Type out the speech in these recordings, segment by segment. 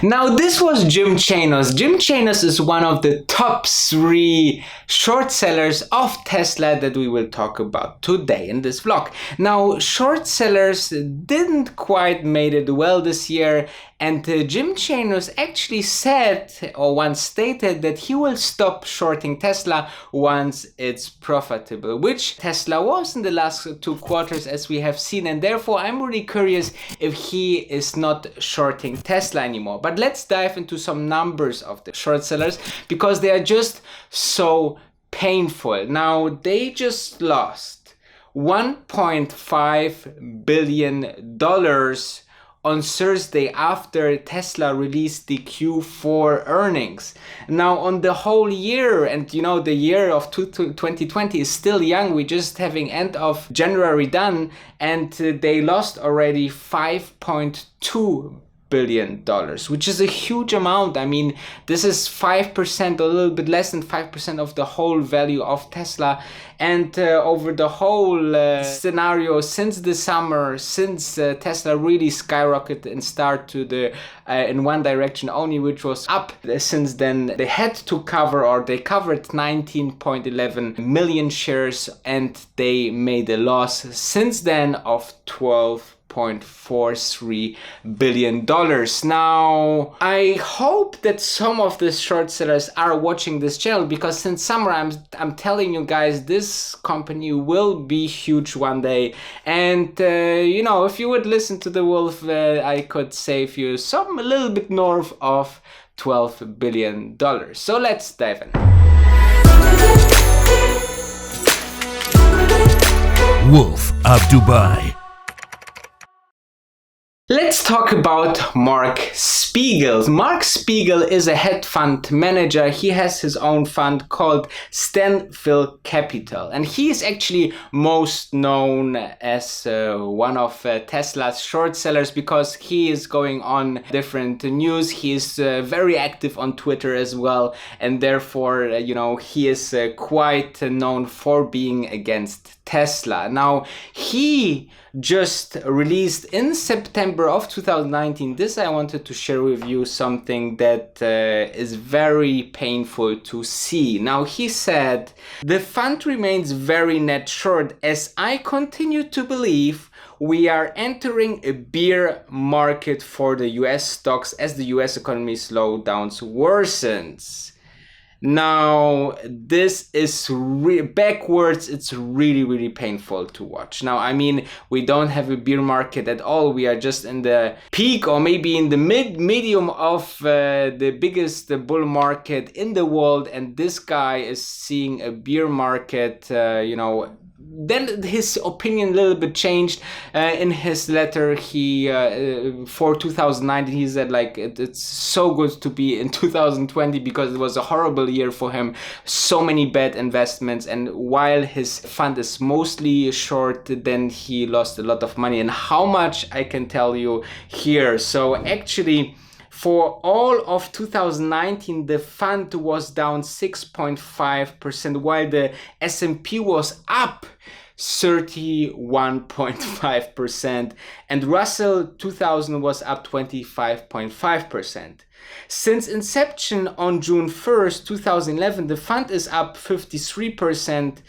Now, this was Jim Chanos. Jim Chanos is one of the top 3 short sellers of Tesla that we will talk about today in this vlog. Now, short sellers didn't quite made it well this year, and Jim Chanos actually said or once stated that he will stop shorting Tesla once it's profitable, which Tesla was in the last 2 quarters, as we have seen, and therefore I'm really curious if he is not shorting Tesla anymore. But let's dive into some numbers of the short sellers because they are just so painful. Now, they just lost $1.5 billion on Thursday after Tesla released the Q4 earnings. Now, on the whole year, and you know, the year of 2020 is still young, we're just having end of January done, and they lost already $5.2 billion, which is a huge amount. I mean, this is 5%, a little bit less than 5% of the whole value of Tesla. And over the whole scenario since the summer, since Tesla really skyrocketed and started to the in one direction only, which was up, since then they had to cover, or they covered 19.11 million shares, and they made a loss since then of $12.43 billion. Now, I hope that some of the short sellers are watching this channel, because since summer I'm telling you guys, this company will be huge one day, and you know, if you would listen to the wolf, I could save you a little bit north of $12 billion. So let's dive in. Wolf of Dubai. Let's talk about Mark Spiegel. Mark Spiegel is a hedge fund manager. He has his own fund called Stanfield Capital, and he is actually most known as one of Tesla's short sellers because he is going on different news. He is very active on Twitter as well, and therefore, you know, he is quite known for being against Tesla. Now, he just released in September of 2019, this I wanted to share with you, something that is very painful to see. Now, he said, "The fund remains very net short as I continue to believe we are entering a bear market for the US stocks as the US economy slowdowns worsens." Now, this is backwards. It's really painful to watch. Now, I mean, we don't have a bear market at all. We are just in the peak, or maybe in the medium of the biggest bull market in the world, and this guy is seeing a bear market, you know. Then his opinion a little bit changed in his letter. He for 2019, he said like it's so good to be in 2020 because it was a horrible year for him, so many bad investments, and while his fund is mostly short, then he lost a lot of money. And how much, I can tell you here. So actually, for all of 2019, the fund was down 6.5%, while the S&P was up 31.5%, and Russell 2000 was up 25.5%. Since inception on June 1st, 2011, the fund is up 53%,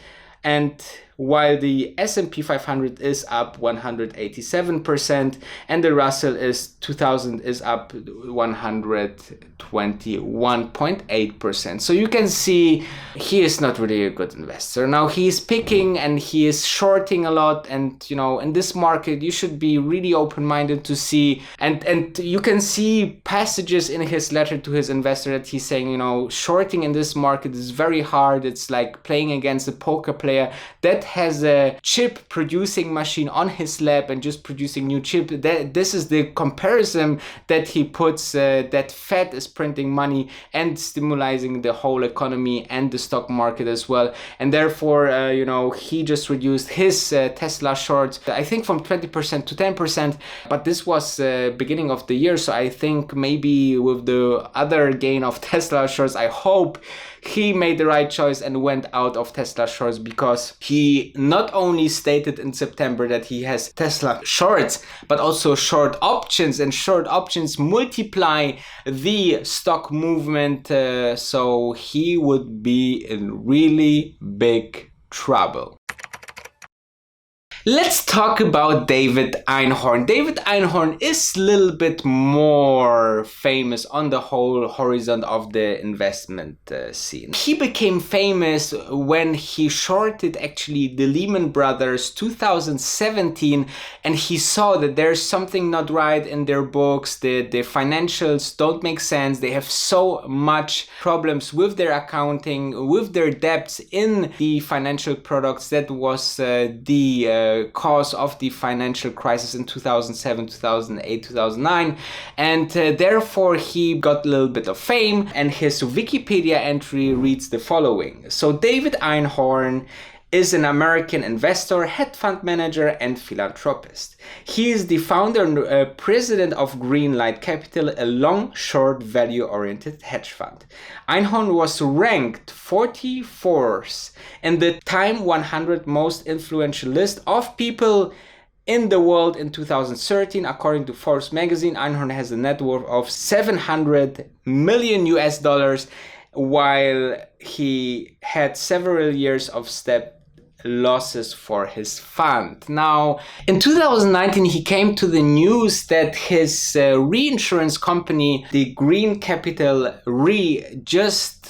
and while the S&P 500 is up 187%, and the Russell is 2000 is up 121.8%. So you can see he is not really a good investor. Now, he is picking and he is shorting a lot, and you know, in this market you should be really open-minded to see, and you can see passages in his letter to his investor that he's saying, you know, shorting in this market is very hard. It's like playing against a poker player that has a chip producing machine on his lab and just producing new chip. This is the comparison that he puts, that Fed is printing money and stimulating the whole economy and the stock market as well. And therefore, you know, he just reduced his Tesla shorts, I think from 20% to 10%, but this was beginning of the year. So I think maybe with the other gain of Tesla shorts, I hope he made the right choice and went out of Tesla shorts, because he not only stated in September that he has Tesla shorts, but also short options, and short options multiply the stock movement, so he would be in really big trouble. Let's talk about David Einhorn. David Einhorn is a little bit more famous on the whole horizon of the investment scene. He became famous when he shorted actually the Lehman Brothers 2017, and he saw that there's something not right in their books. The financials don't make sense. They have so much problems with their accounting, with their debts in the financial products. That was the cause of the financial crisis in 2007, 2008, 2009, and therefore he got a little bit of fame, and his Wikipedia entry reads the following. So David Einhorn is an American investor, hedge fund manager, and philanthropist. He is the founder and president of Greenlight Capital, a long-short value-oriented hedge fund. Einhorn was ranked 44th in the Time 100 most influential list of people in the world in 2013, according to Forbes magazine. Einhorn has a net worth of $700 million US, while he had several years of losses for his fund. Now, in 2019, he came to the news that his reinsurance company, the Green Capital Re, just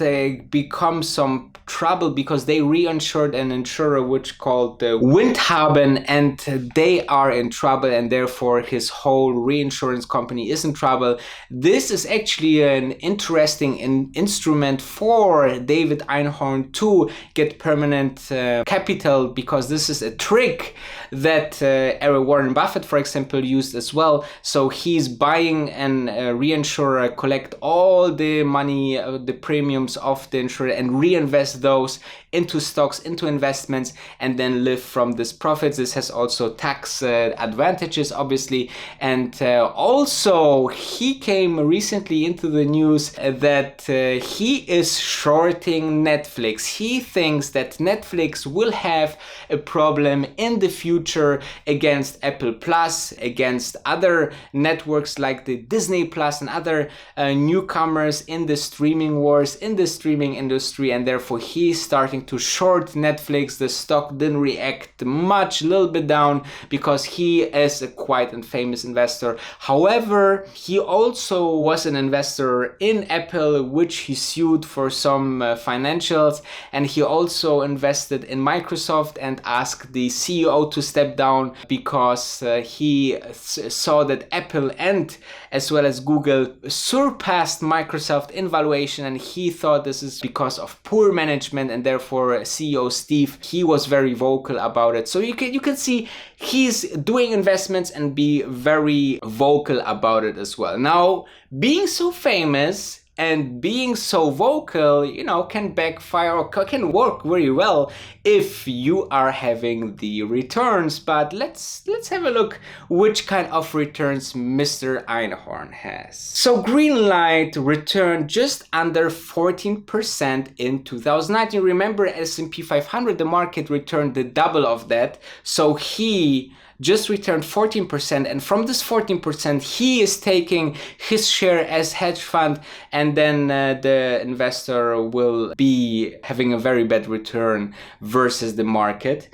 become some trouble because they reinsured an insurer which called Windhaben, and they are in trouble, and therefore his whole reinsurance company is in trouble. This is actually an interesting instrument for David Einhorn to get permanent capital, because this is a trick that Warren Buffett, for example, used as well. So he's buying an reinsurer, collect all the money, the premiums of the insurer, and reinvest those into stocks, into investments, and then live from this profits. This has also tax advantages, obviously. And also he came recently into the news that he is shorting Netflix. He thinks that Netflix will have a problem in the future against Apple Plus, against other networks like the Disney Plus and other newcomers in the streaming wars, in the streaming industry, and therefore he's starting to short Netflix. The stock didn't react much, a little bit down, because he is a quite a famous investor. However, he also was an investor in Apple, which he sued for some financials, and he also invested in Microsoft and asked the CEO to step down because he saw that Apple and as well as Google surpassed Microsoft in valuation, and he thought this is because of poor management, and therefore CEO Steve, he was very vocal about it. So you can see he's doing investments and be very vocal about it as well. Now, being so famous and being so vocal, you know, can backfire or can work very well if you are having the returns. But let's have a look which kind of returns Mr. Einhorn has. So Greenlight returned just under 14% in 2019. Remember, S&P 500, the market returned the double of that. So he just returned 14%, and from this 14% he is taking his share as hedge fund, and then the investor will be having a very bad return versus the market.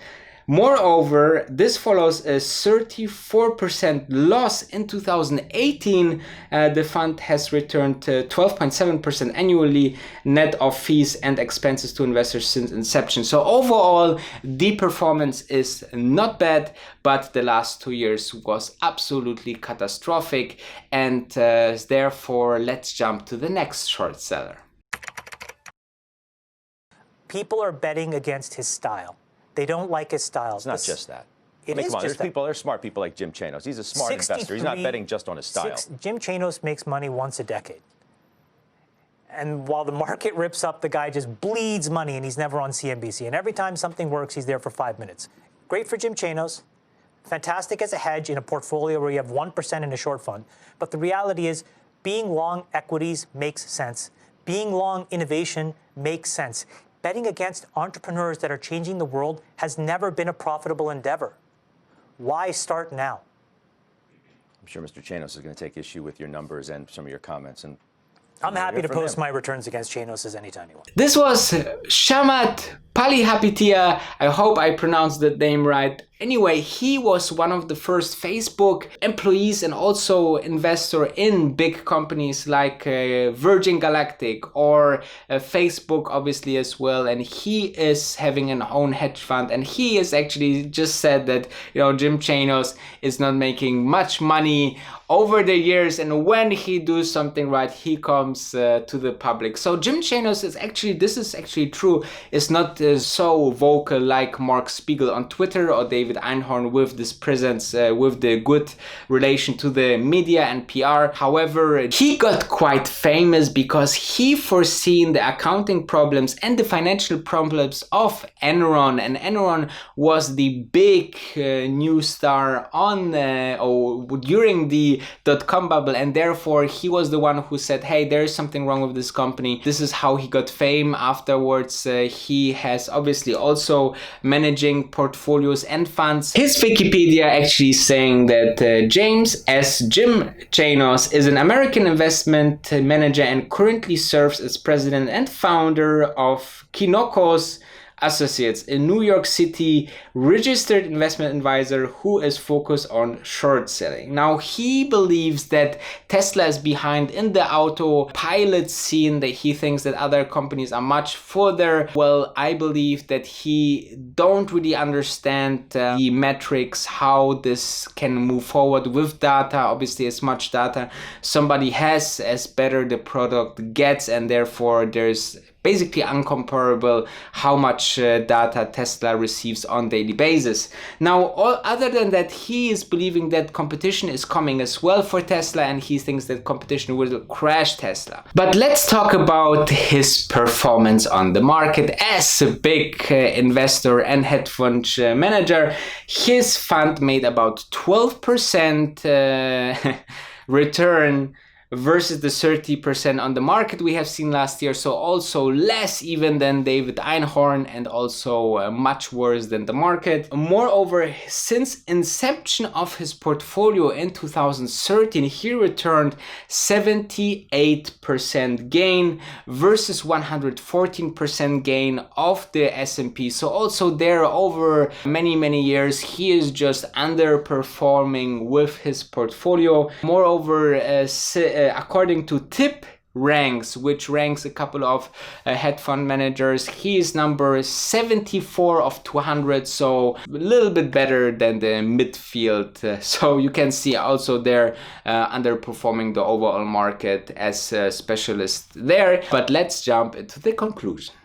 Moreover, this follows a 34% loss in 2018. The fund has returned 12.7% annually net of fees and expenses to investors since inception. So overall, the performance is not bad, but the last 2 years was absolutely catastrophic. And therefore, let's jump to the next short seller. People are betting against his style. They don't like his style. It's not just that. It is come on, just there's smart people like Jim Chanos. He's a smart investor. He's not betting just on his style. Jim Chanos makes money once a decade. And while the market rips up, the guy just bleeds money, and he's never on CNBC. And every time something works, he's there for 5 minutes. Great for Jim Chanos. Fantastic as a hedge in a portfolio where you have 1% in a short fund. But the reality is, being long equities makes sense. Being long innovation makes sense. Betting against entrepreneurs that are changing the world has never been a profitable endeavor. Why start now? I'm sure Mr. Chanos is going to take issue with your numbers and some of your comments. And I'm happy to post my returns against Chanos anytime you want. This was Shamat Palihapitiya. I hope I pronounced that name right. Anyway, he was one of the first Facebook employees and also investor in big companies like Virgin Galactic or Facebook obviously as well. And he is having an own hedge fund, and he has actually just said that, you know, Jim Chanos is not making much money over the years, and when he does something right, he comes to the public. So Jim Chanos is actually, this is actually true, is not so vocal like Mark Spiegel on Twitter or David Einhorn with this presence, with the good relation to the media and PR. However, he got quite famous because he foreseen the accounting problems and the financial problems of Enron, and Enron was the big news star on during the dot-com bubble, and therefore he was the one who said, hey, there is something wrong with this company. This is how he got fame afterwards. He has obviously also managing portfolios and funds. His Wikipedia actually saying that James S. Jim Chanos is an American investment manager and currently serves as president and founder of Kinokos Associates, a New York City registered investment advisor who is focused on short selling. Now, he believes that Tesla is behind in the autopilot scene, that he thinks that other companies are much further. Well, I believe that he don't really understand the metrics, how this can move forward with data. Obviously, as much data somebody has, as better the product gets, and therefore there's basically uncomparable how much data Tesla receives on daily basis. Now, other than that, he is believing that competition is coming as well for Tesla, and he thinks that competition will crash Tesla. But let's talk about his performance on the market as a big investor and hedge fund manager. His fund made about 12% return versus the 30% on the market we have seen last year. So also less even than David Einhorn, and also much worse than the market. Moreover, since inception of his portfolio in 2013, he returned 78% gain versus 114% gain of the S&P. So also there, over many years, he is just underperforming with his portfolio. Moreover, according to Tip Ranks, which ranks a couple of hedge fund managers, he is number 74 of 200, so a little bit better than the midfield. So you can see also they're underperforming the overall market as a specialist there. But let's jump into the conclusion.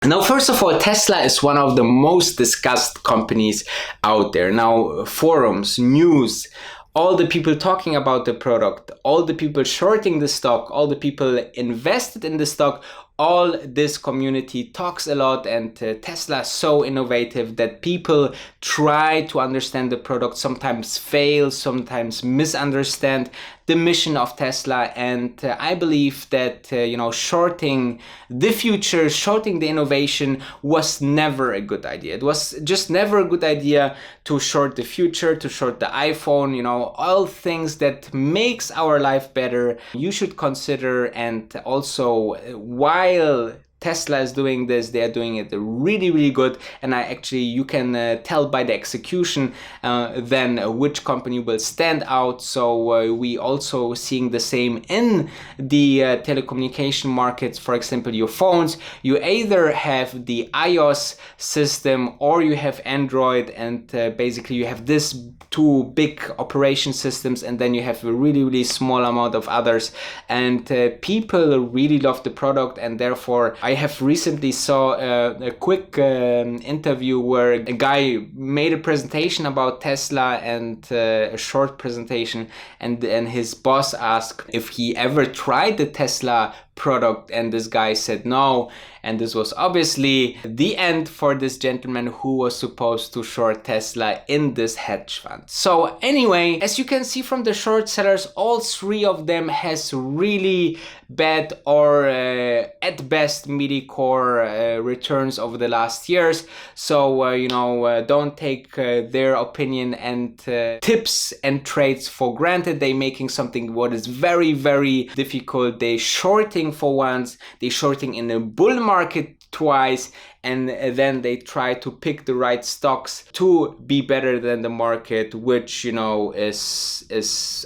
Now, first of all, Tesla is one of the most discussed companies out there. Now, forums, news, all the people talking about the product, all the people shorting the stock, all the people invested in the stock, all this community talks a lot, and Tesla is so innovative that people try to understand the product, sometimes fail, sometimes misunderstand the mission of Tesla. And I believe that shorting the future, shorting the innovation was never a good idea. It was just never a good idea to short the future, to short the iPhone, all things that makes our life better, you should consider. And also, while Tesla is doing this, they are doing it really good, and you can tell by the execution then which company will stand out. So we also seeing the same in the telecommunication markets. For example, your phones, you either have the iOS system or you have Android, and basically you have this two big operation systems, and then you have a really small amount of others, and people really love the product. And therefore, I have recently saw a quick interview where a guy made a presentation about Tesla, and a short presentation, and his boss asked if he ever tried the Tesla product, and this guy said no, and this was obviously the end for this gentleman who was supposed to short Tesla in this hedge fund. So anyway, as you can see from the short sellers, all three of them has really bad or at best mediocre returns over the last years. So you know, don't take their opinion and tips and trades for granted. They making something what is very, very difficult. They shorting for once, they shorting in a bull market twice, and then they try to pick the right stocks to be better than the market, which, you know, is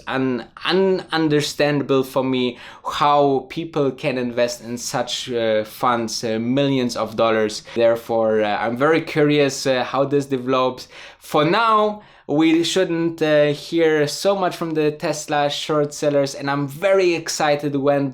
ununderstandable for me, how people can invest in such funds, millions of dollars. Therefore, I'm very curious how this develops. For now, we shouldn't hear so much from the Tesla short sellers, and I'm very excited when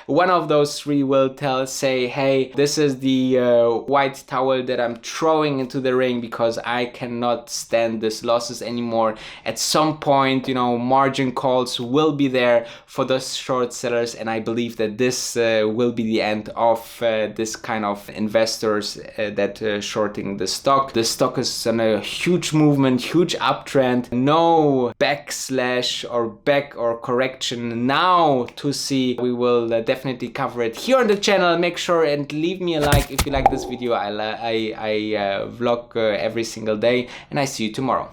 one of those three will say, hey, this is the white towel that I'm throwing into the ring because I cannot stand these losses anymore. At some point, you know, margin calls will be there for those short sellers, and I believe that this will be the end of this kind of investors that shorting the stock. The stock is on a huge movement, huge uptrend, no backslash or back or correction now to see. We will definitely cover it here on the channel. Make sure and leave me a like if you like this video. I vlog every single day, and I see you tomorrow.